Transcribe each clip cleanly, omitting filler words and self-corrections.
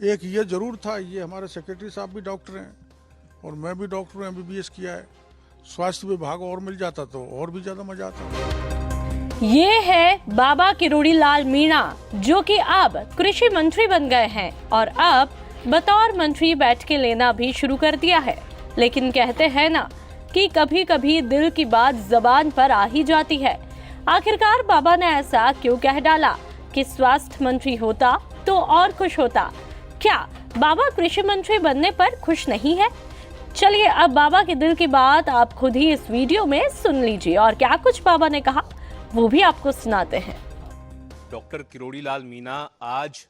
एक ये जरूर था, ये हमारे सेक्रेटरी साहब भी डॉक्टर हैं और मैं भी डॉक्टर हूँ, MBBS किया है। स्वास्थ्य विभाग और मिल जाता तो और भी ज्यादा मजा आता। ये है बाबा किरोड़ी लाल मीणा, जो कि अब कृषि मंत्री बन गए हैं और अब बतौर मंत्री बैठकें लेना भी शुरू कर दिया है। लेकिन कहते हैं ना कि कभी कभी दिल की बात जबान पर आ ही जाती है। आखिरकार बाबा ने ऐसा क्यों कह डाला कि स्वास्थ्य मंत्री होता तो और खुश होता? क्या बाबा कृषि मंत्री बनने पर खुश नहीं है? चलिए अब बाबा के दिल की बात आप खुद ही इस वीडियो में सुन लीजिए और क्या कुछ बाबा ने कहा वो भी आपको सुनाते हैं। डॉक्टर किरोड़ी लाल मीणा आज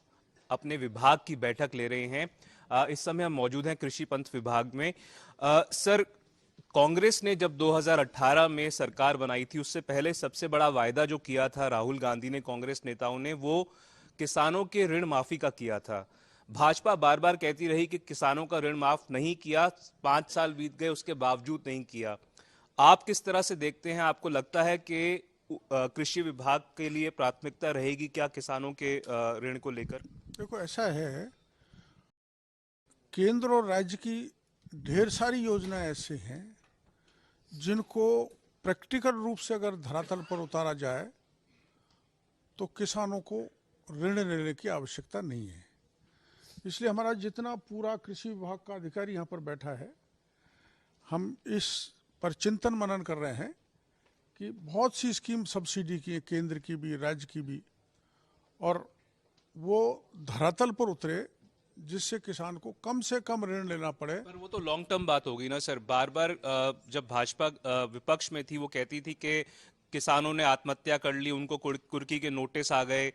अपने विभाग की बैठक ले रहे हैं। इस समय हम मौजूद हैं कृषि पंथ विभाग में। सर, कांग्रेस ने जब 2018 में सरकार बनाई थी, उससे पहले सबसे बड़ा वायदा जो किया था राहुल गांधी ने, कांग्रेस नेताओं ने, वो किसानों के ऋण माफी का किया था। भाजपा बार बार कहती रही कि किसानों का ऋण माफ नहीं किया, 5 साल बीत गए उसके बावजूद नहीं किया। आप किस तरह से देखते हैं? आपको लगता है कि कृषि विभाग के लिए प्राथमिकता रहेगी क्या किसानों के ऋण को लेकर? देखो, ऐसा है, केंद्र और राज्य की ढेर सारी योजनाएं ऐसी हैं जिनको प्रैक्टिकल रूप से अगर धरातल पर उतारा जाए तो किसानों को ऋण लेने की आवश्यकता नहीं है। इसलिए हमारा जितना पूरा कृषि विभाग का अधिकारी यहाँ पर बैठा है, हम इस पर चिंतन मनन कर रहे हैं कि बहुत सी स्कीम सब्सिडी की है, केंद्र की भी राज्य की भी, और वो धरातल पर उतरे जिससे किसान को कम से कम ऋण लेना पड़े। पर वो तो लॉन्ग टर्म बात होगी ना सर। बार बार जब भाजपा विपक्ष में थी वो कहती थी कि किसानों ने आत्महत्या कर ली, उनको कुर्की के नोटिस आ गए।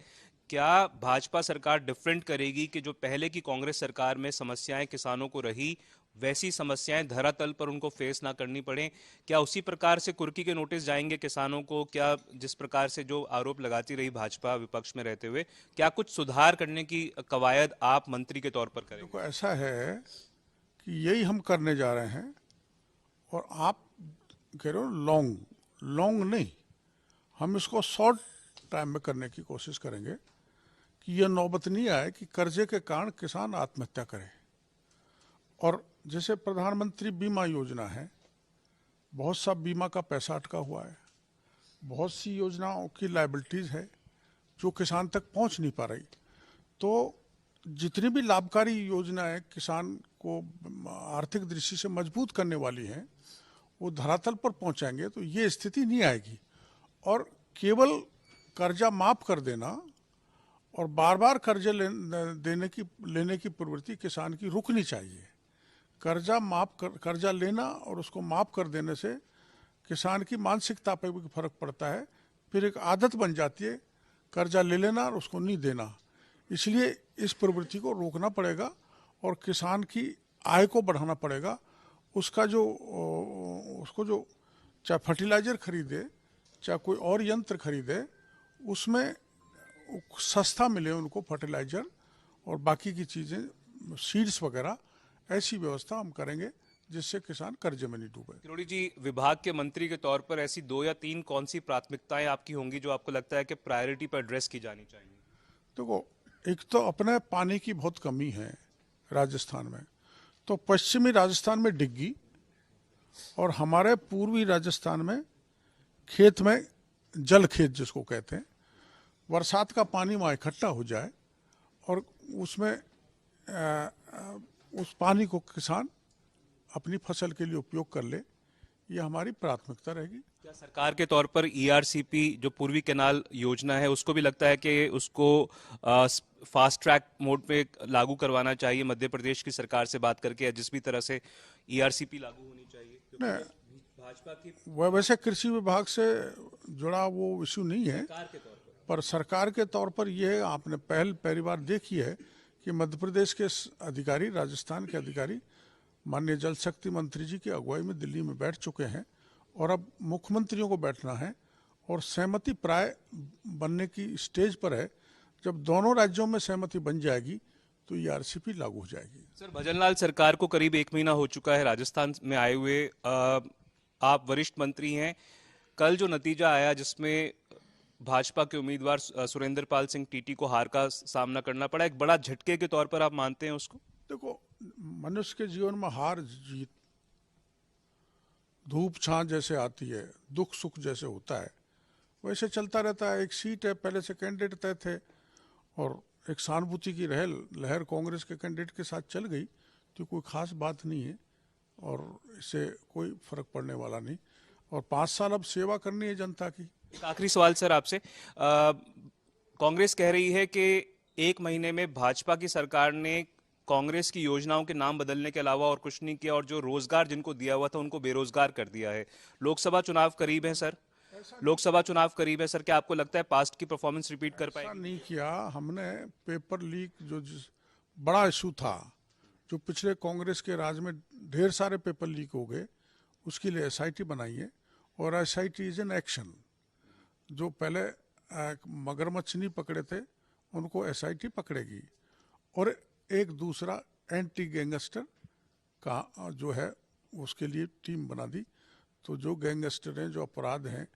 क्या भाजपा सरकार डिफरेंट करेगी कि जो पहले की कांग्रेस सरकार में समस्याएं किसानों को रही, वैसी समस्याएं धरातल पर उनको फेस ना करनी पड़े? क्या उसी प्रकार से कुर्की के नोटिस जाएंगे किसानों को? क्या जिस प्रकार से जो आरोप लगाती रही भाजपा विपक्ष में रहते हुए, क्या कुछ सुधार करने की कवायद आप मंत्री के तौर पर करेंगे? देखो, ऐसा है कि यही हम करने जा रहे हैं और आप कह रहे हो लॉन्ग नहीं, हम इसको शॉर्ट टाइम में करने की कोशिश करेंगे कि यह नौबत नहीं आए कि कर्जे के कारण किसान आत्महत्या करे। और जैसे प्रधानमंत्री बीमा योजना है, बहुत सा बीमा का पैसा अटका हुआ है, बहुत सी योजनाओं की लायबिलिटीज़ है जो किसान तक पहुंच नहीं पा रही। तो जितनी भी लाभकारी योजनाएं किसान को आर्थिक दृष्टि से मजबूत करने वाली हैं, वो धरातल पर पहुंचाएंगे तो ये स्थिति नहीं आएगी। और केवल कर्जा माफ कर देना और बार बार कर्जे लेने की प्रवृत्ति किसान की रुकनी चाहिए। कर्जा लेना और उसको माफ कर देने से किसान की मानसिकता पर भी फर्क पड़ता है, फिर एक आदत बन जाती है कर्जा ले लेना और उसको नहीं देना। इसलिए इस प्रवृत्ति को रोकना पड़ेगा और किसान की आय को बढ़ाना पड़ेगा। उसको जो चाहे फर्टिलाइजर खरीदे, चाहे कोई और यंत्र खरीदे, उसमें सस्ता मिले उनको फर्टिलाइजर और बाकी की चीज़ें, सीड्स वगैरह, ऐसी व्यवस्था हम करेंगे जिससे किसान कर्जे में नहीं डूबे। किरोड़ी जी, विभाग के मंत्री के तौर पर ऐसी 2 या 3 कौन सी प्राथमिकताएं आपकी होंगी जो आपको लगता है कि प्रायोरिटी पर एड्रेस की जानी चाहिए? देखो, एक तो अपने पानी की बहुत कमी है राजस्थान में, तो पश्चिमी राजस्थान में डिग्गी और हमारे पूर्वी राजस्थान में खेत में जल खेत जिसको कहते हैं, बरसात का पानी वहाँ इकट्ठा हो जाए और उसमें उस पानी को किसान अपनी फसल के लिए उपयोग कर ले, ये हमारी प्राथमिकता रहेगी। क्या सरकार के तौर पर ERCP जो पूर्वी कैनाल योजना है, उसको भी लगता है कि उसको फास्ट ट्रैक मोड पे लागू करवाना चाहिए? मध्य प्रदेश की सरकार से बात करके जिस भी तरह से ERCP लागू होनी चाहिए, क्योंकि भाजपा की वैसे कृषि विभाग से जुड़ा वो इशू नहीं है, पर सरकार के तौर पर यह आपने पहली बार देखी है कि मध्य प्रदेश के अधिकारी, राजस्थान के अधिकारी माननीय जल शक्ति मंत्री जी की अगुवाई में दिल्ली में बैठ चुके हैं और अब मुख्यमंत्रियों को बैठना है और सहमति प्राय बनने की स्टेज पर है। जब दोनों राज्यों में सहमति बन जाएगी तो ERCP लागू हो जाएगी। सर, भजनलाल सरकार को करीब 1 महीना हो चुका है राजस्थान में आए हुए। आप वरिष्ठ मंत्री हैं। कल जो नतीजा आया जिसमें भाजपा के उम्मीदवार सुरेंद्र पाल सिंह टीटी को हार का सामना करना पड़ा, एक बड़ा झटके के तौर पर आप मानते हैं उसको? देखो, मनुष्य के जीवन में हार जीत धूप छां जैसे आती है, दुख सुख जैसे होता है, वैसे चलता रहता है। एक सीट है, पहले से कैंडिडेट तय थे और एक सहानुभूति की लहर कांग्रेस के कैंडिडेट के साथ चल गई, तो कोई खास बात नहीं है और इससे कोई फर्क पड़ने वाला नहीं। और 5 साल अब सेवा करनी है जनता की। एक आखिरी सवाल सर आपसे, कांग्रेस कह रही है कि 1 महीने में भाजपा की सरकार ने कांग्रेस की योजनाओं के नाम बदलने के अलावा और कुछ नहीं किया और जो रोजगार जिनको दिया हुआ था उनको बेरोजगार कर दिया है। लोकसभा चुनाव करीब है सर, लोकसभा चुनाव करीब है सर, क्या आपको लगता है पास्ट की परफॉर्मेंस रिपीट कर पाएगी? ऐसा नहीं किया हमने। पेपर लीक जो बड़ा इशू था, जो पिछले कांग्रेस के राज में ढेर सारे पेपर लीक हो गए, उसके लिए एसआईटी बनाई है और एसआईटी इज एन एक्शन। जो पहले मगरमच्छ नहीं पकड़े थे उनको एसआईटी पकड़ेगी। और एक दूसरा एंटी गैंगस्टर का जो है उसके लिए टीम बना दी। तो जो गैंगस्टर हैं, जो अपराध हैं,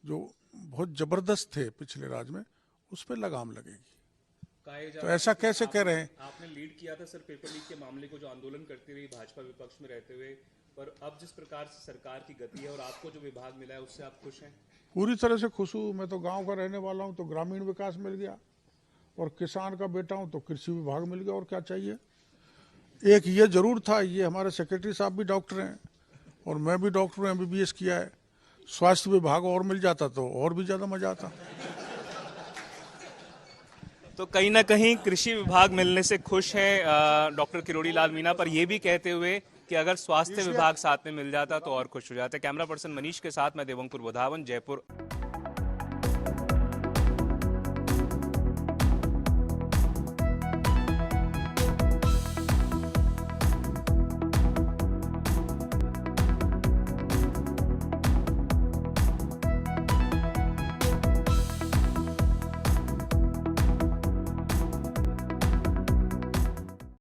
जो बहुत जबरदस्त थे पिछले राज में, उस पर लगाम लगेगी। तो ऐसा कैसे कह रहे हैं? आपने लीड किया था सर पेपर लीक के मामले को, जो आंदोलन करती रही भाजपा विपक्ष में रहते हुए, पर अब जिस प्रकार से सरकार की गति है और आपको जो विभाग मिला है उससे आप खुश हैं? पूरी तरह से खुश हूँ। मैं तो गांव का रहने वाला हूँ, तो ग्रामीण विकास मिल गया, और किसान का बेटा हूँ तो कृषि विभाग मिल गया, और क्या चाहिए। एक ये जरूर था, ये हमारे सेक्रेटरी साहब भी डॉक्टर हैं और मैं भी डॉक्टर हूँ, एमबीबीएस किया है। स्वास्थ्य विभाग और मिल जाता तो और भी ज्यादा मजा आता। तो कहीं ना कहीं कृषि विभाग मिलने से खुश हैं डॉक्टर किरोड़ी लाल मीणा, पर यह भी कहते हुए कि अगर स्वास्थ्य विभाग साथ में मिल जाता तो और खुश हो जाते। कैमरा पर्सन मनीष के साथ मैं देवंकुर वधावन, जयपुर।